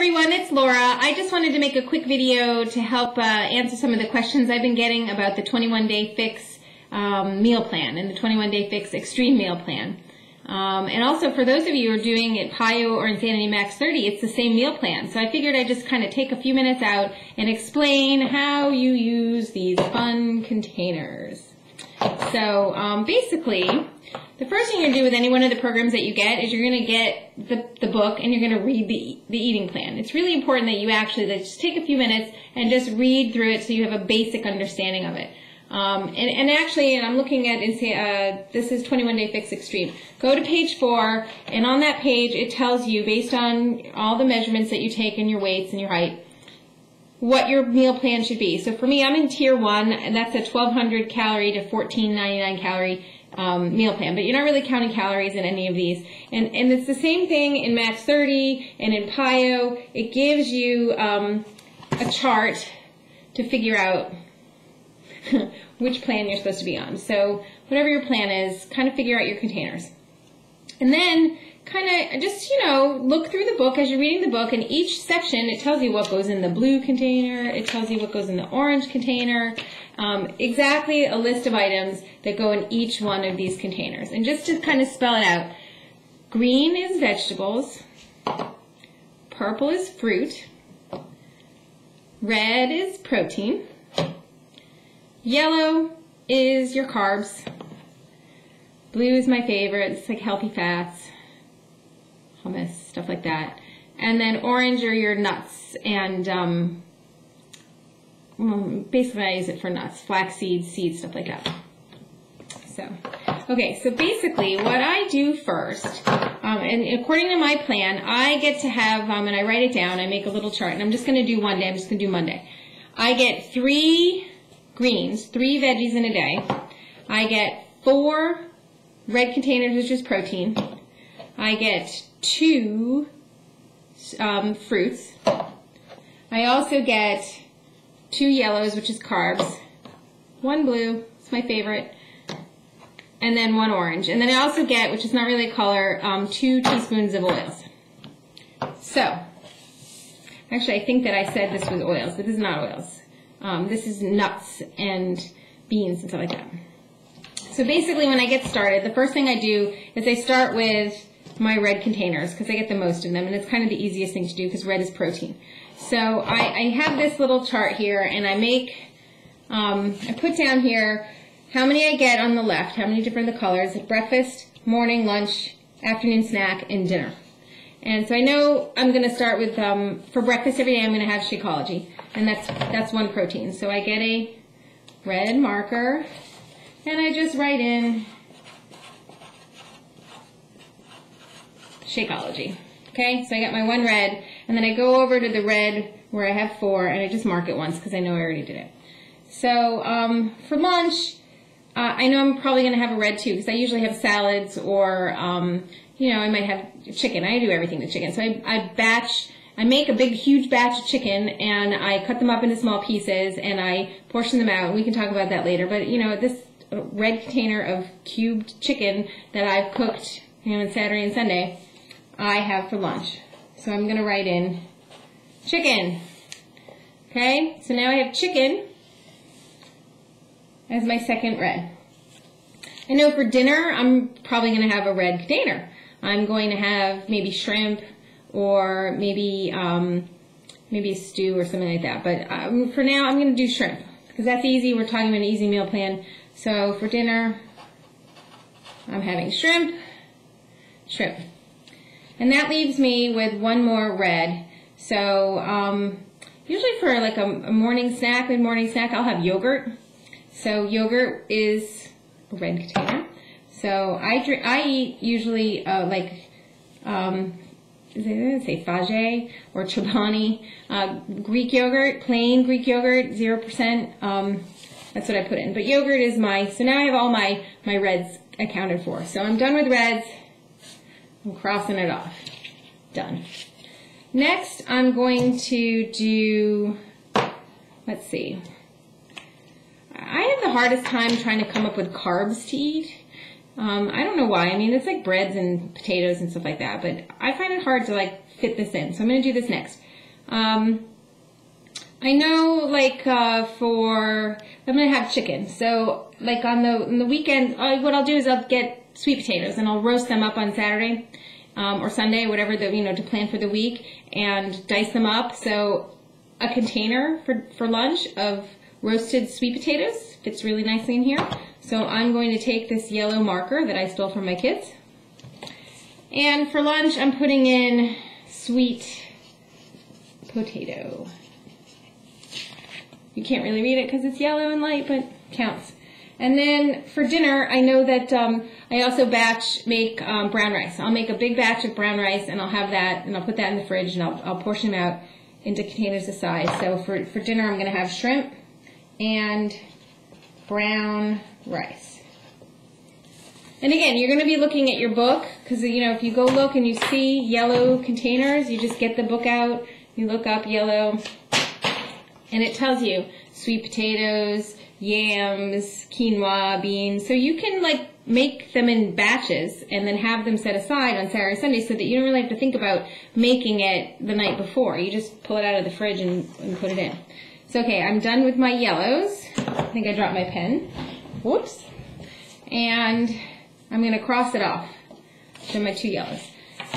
everyone, it's Laura. I just wanted to make a quick video to help answer some of the questions I've been getting about the 21-day fix meal plan and the 21-day fix extreme meal plan. And also for those of you who are doing it PiYo or Insanity Max 30, it's the same meal plan. So I figured I'd just kind of take a few minutes out and explain how you use these fun containers. So basically, the first thing you're going to do with any one of the programs that you get is you're going to get the book and you're going to read the eating plan. It's really important that you actually just take a few minutes and just read through it so you have a basic understanding of it. And actually, I'm looking at, this is 21-Day Fix Extreme. Go to page 4, and on that page it tells you, based on all the measurements that you take and your weights and your height, what your meal plan should be. So for me, I'm in tier 1, and that's a 1,200 calorie to 1,499 calorie meal plan, but you're not really counting calories in any of these. And it's the same thing in Max 30 and in PiYo. It gives you a chart to figure out which plan you're supposed to be on. So whatever your plan is, kind of figure out your containers. And then kind of just, look through the book as you're reading the book, and each section, it tells you what goes in the blue container, it tells you what goes in the orange container, exactly a list of items that go in each one of these containers. And just to kind of spell it out, green is vegetables, purple is fruit, red is protein, yellow is your carbs, blue is my favorite, it's like healthy fats, hummus, stuff like that. And then orange are your nuts, and basically I use it for nuts, flax seeds, stuff like that. So, okay, so basically what I do first, and according to my plan, I get to have, and I write it down, I make a little chart, and I'm just going to do one day, I'm just going to do Monday. I get 3 greens, 3 veggies in a day. I get 4 red containers, which is protein. I get 2 fruits. I also get 2 yellows, which is carbs, 1 blue, it's my favorite, and then 1 orange. And then I also get, which is not really a color, 2 teaspoons of oils. So, actually I think that I said this was oils, but this is not oils. This is nuts and beans and stuff like that. So basically when I get started, the first thing I do is I start with my red containers because I get the most of them, and it's kind of the easiest thing to do because red is protein. So I have this little chart here, and I make, I put down here how many I get on the left, how many different the colors, breakfast, morning, lunch, afternoon snack, and dinner. And so I know I'm going to start with, for breakfast every day I'm going to have Shakeology, and that's 1 protein. So I get a red marker, and I just write in Shakeology. Okay, so I got my 1 red, and then I go over to the red where I have 4, and I just mark it once because I know I already did it. So for lunch, I know I'm probably going to have a red too because I usually have salads or, I might have chicken. I do everything with chicken. So I make a big, huge batch of chicken, and I cut them up into small pieces, and I portion them out. We can talk about that later. But, this red container of cubed chicken that I've cooked, on Saturday and Sunday, I have for lunch. So I'm going to write in chicken. Okay, so now I have chicken as my second red. I know for dinner, I'm probably going to have a red container. I'm going to have maybe shrimp or maybe a stew or something like that. But for now, I'm going to do shrimp because that's easy. We're talking about an easy meal plan. So for dinner, I'm having shrimp. And that leaves me with 1 more red. So usually for like a morning snack, mid-morning snack, I'll have yogurt. So yogurt is a red container. So I eat usually say Fage or Chobani, Greek yogurt, plain Greek yogurt, 0%. That's what I put in. But yogurt is so now I have all my reds accounted for. So I'm done with reds. I'm crossing it off. Done. Next, I'm going to do, let's see. I have the hardest time trying to come up with carbs to eat. I don't know why. I mean, it's like breads and potatoes and stuff like that, but I find it hard to fit this in. So I'm going to do this next. I know, like, I'm gonna have chicken. So, like, on the weekend, what I'll do is I'll get sweet potatoes and I'll roast them up on Saturday or Sunday, whatever to plan for the week, and dice them up. So, a container for lunch of roasted sweet potatoes fits really nicely in here. So, I'm going to take this yellow marker that I stole from my kids, and for lunch, I'm putting in sweet potato. You can't really read it because it's yellow and light, but counts. And then for dinner, I know that I also batch make brown rice. I'll make a big batch of brown rice, and I'll have that, and I'll put that in the fridge, and I'll portion them out into containers the size. So for dinner, I'm going to have shrimp and brown rice. And again, you're going to be looking at your book, because if you go look and you see yellow containers, you just get the book out, you look up yellow, and it tells you sweet potatoes, yams, quinoa, beans. So you can like make them in batches and then have them set aside on Saturday, Sunday, so that you don't really have to think about making it the night before. You just pull it out of the fridge and put it in. So okay, I'm done with my yellows. I think I dropped my pen. Whoops. And I'm going to cross it off. So my 2 yellows.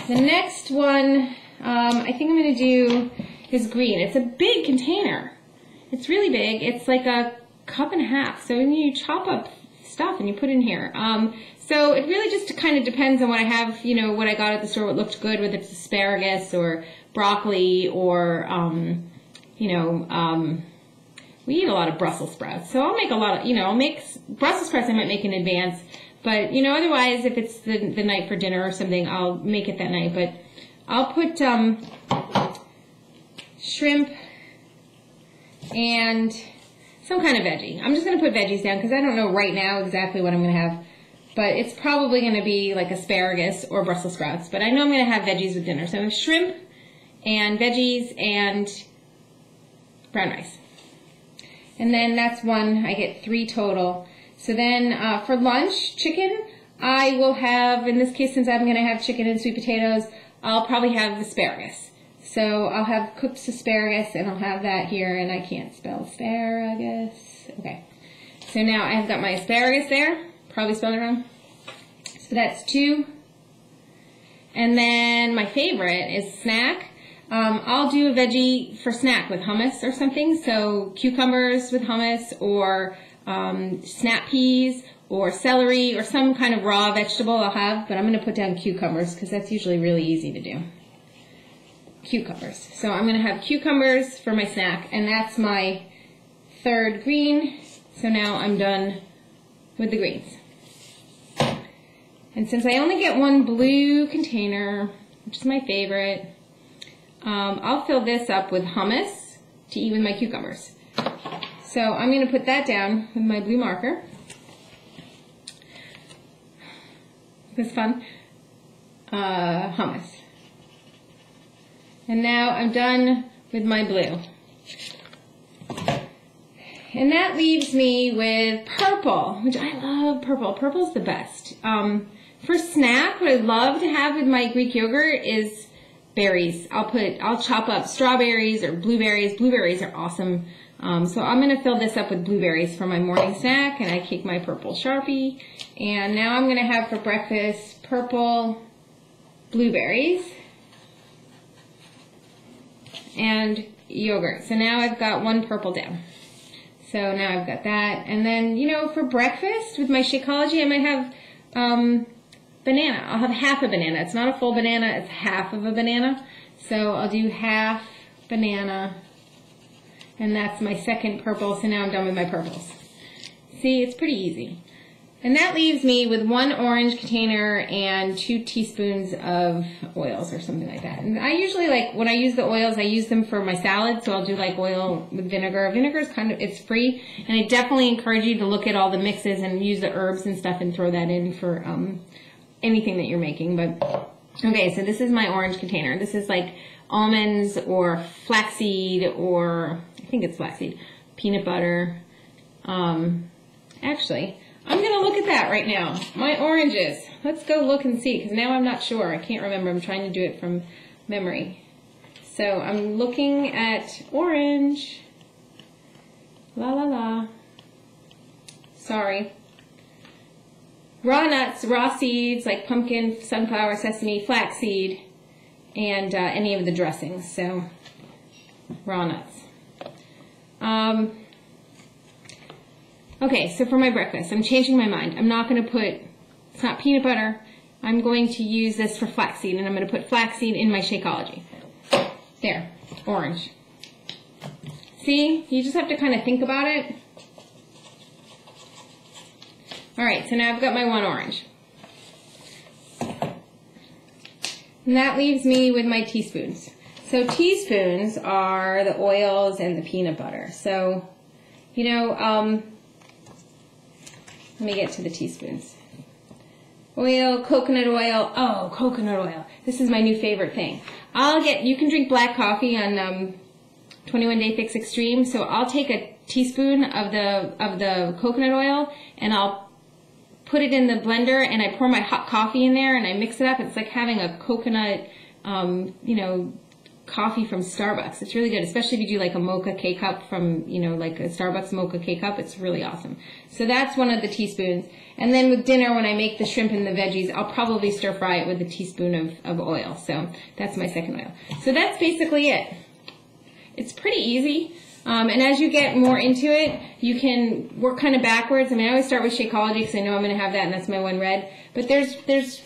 The next one, I think I'm going to do is green. It's a big container. It's really big. It's like a cup and a half. So when you chop up stuff and you put in here. So it really just kind of depends on what I have, what I got at the store, what looked good, whether it's asparagus or broccoli or, we eat a lot of Brussels sprouts. So I'll make a lot of, I'll make Brussels sprouts I might make in advance. But, otherwise, if it's the night for dinner or something, I'll make it that night. But I'll put shrimp and some kind of veggie. I'm just going to put veggies down because I don't know right now exactly what I'm going to have. But it's probably going to be like asparagus or Brussels sprouts. But I know I'm going to have veggies with dinner. So I have shrimp and veggies and brown rice. And then that's one. I get 3 total. So then for lunch, chicken, I will have, in this case, since I'm going to have chicken and sweet potatoes, I'll probably have asparagus. So I'll have cooked asparagus, and I'll have that here, and I can't spell asparagus. Okay. So now I've got my asparagus there. Probably spelled it wrong. So that's 2. And then my favorite is snack. I'll do a veggie for snack with hummus or something. So cucumbers with hummus, or snap peas, or celery, or some kind of raw vegetable I'll have. But I'm going to put down cucumbers because that's usually really easy to do. Cucumbers. So I'm going to have cucumbers for my snack, and that's my 3rd green. So now I'm done with the greens. And since I only get 1 blue container, which is my favorite, I'll fill this up with hummus to eat with my cucumbers. So I'm going to put that down with my blue marker. This fun. Hummus. And now I'm done with my blue. And that leaves me with purple, which I love purple. Purple's the best. For snack, what I love to have with my Greek yogurt is berries. I'll chop up strawberries or blueberries. Blueberries are awesome. So I'm going to fill this up with blueberries for my morning snack, and I take my purple Sharpie. And now I'm going to have for breakfast purple blueberries and yogurt. So now I've got 1 purple down. So now I've got that. And then, for breakfast with my Shakeology, I might have banana. I'll have half a banana. It's not a full banana, it's half of a banana. So I'll do half banana. And that's my 2nd purple. So now I'm done with my purples. See, it's pretty easy. And that leaves me with 1 orange container and 2 teaspoons of oils or something like that. And I usually, when I use the oils, I use them for my salad. So I'll do oil with vinegar. Vinegar is it's free. And I definitely encourage you to look at all the mixes and use the herbs and stuff and throw that in for anything that you're making. But okay, so this is my orange container. This is almonds or flaxseed, or I think it's flaxseed, peanut butter. Actually, I'm going to look at that right now. My oranges. Let's go look and see, because now I'm not sure. I can't remember. I'm trying to do it from memory. So I'm looking at orange. La la la. Sorry. Raw nuts, raw seeds like pumpkin, sunflower, sesame, flaxseed, and any of the dressings. So raw nuts. Okay, so for my breakfast, I'm changing my mind. I'm not going to put, it's not peanut butter. I'm going to use this for flaxseed, and I'm going to put flaxseed in my Shakeology. There, orange. See, you just have to kind of think about it. All right, so now I've got my one orange. And that leaves me with my teaspoons. So teaspoons are the oils and the peanut butter. So, you know, let me get to the teaspoons. Oil, coconut oil. Oh, coconut oil. This is my new favorite thing. You can drink black coffee on 21 Day Fix Extreme. So I'll take a teaspoon of the coconut oil and I'll put it in the blender and I pour my hot coffee in there and I mix it up. It's like having a coconut, you know, coffee from Starbucks. It's really good, especially if you do like a mocha K-cup from, you know, like a Starbucks mocha K-cup. It's really awesome. So that's one of the teaspoons. And then with dinner, when I make the shrimp and the veggies, I'll probably stir fry it with a teaspoon of oil. So that's my second oil. So that's basically it. It's pretty easy. And as you get more into it, you can work kind of backwards. I mean, I always start with Shakeology because I know I'm going to have that, and that's my one red. But there's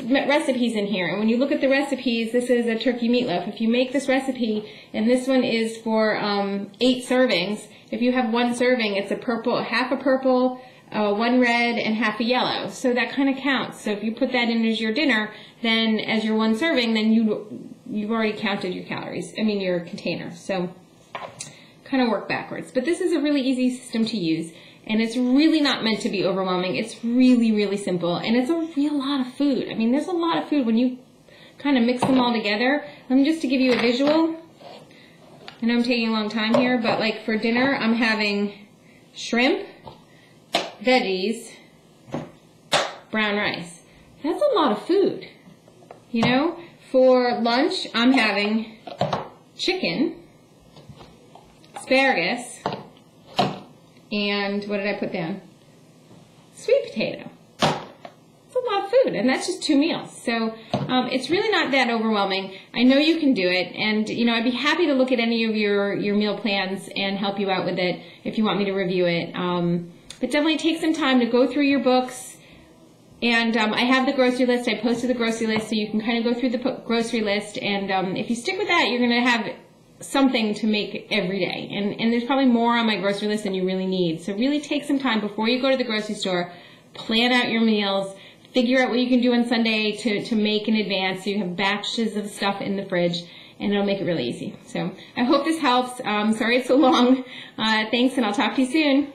recipes in here, and when you look at the recipes, this is a turkey meatloaf. If you make this recipe, and this one is for 8 servings, if you have 1 serving, it's a purple, half a purple, 1 red, and half a yellow. So that kind of counts. So if you put that in as your dinner, then as your 1 serving, then you've already counted your calories. I mean your container. So kind of work backwards. But this is a really easy system to use, and it's really not meant to be overwhelming. It's really, really simple, and it's a real lot of food. I mean, there's a lot of food when you kind of mix them all together. Just to give you a visual, I know I'm taking a long time here, but like for dinner, I'm having shrimp, veggies, brown rice. That's a lot of food, you know? For lunch, I'm having chicken, asparagus, and what did I put down? Sweet potato. It's a lot of food, and that's just 2 meals. So it's really not that overwhelming. I know you can do it, and you know, I'd be happy to look at any of your meal plans and help you out with it if you want me to review it. But definitely take some time to go through your books. And I have the grocery list. I posted the grocery list, so you can kind of go through the grocery list. And if you stick with that, you're going to have something to make every day. And there's probably more on my grocery list than you really need. So really take some time before you go to the grocery store, plan out your meals, figure out what you can do on Sunday to make in advance so you have batches of stuff in the fridge, and it'll make it really easy. So I hope this helps. Sorry it's so long. Thanks, and I'll talk to you soon.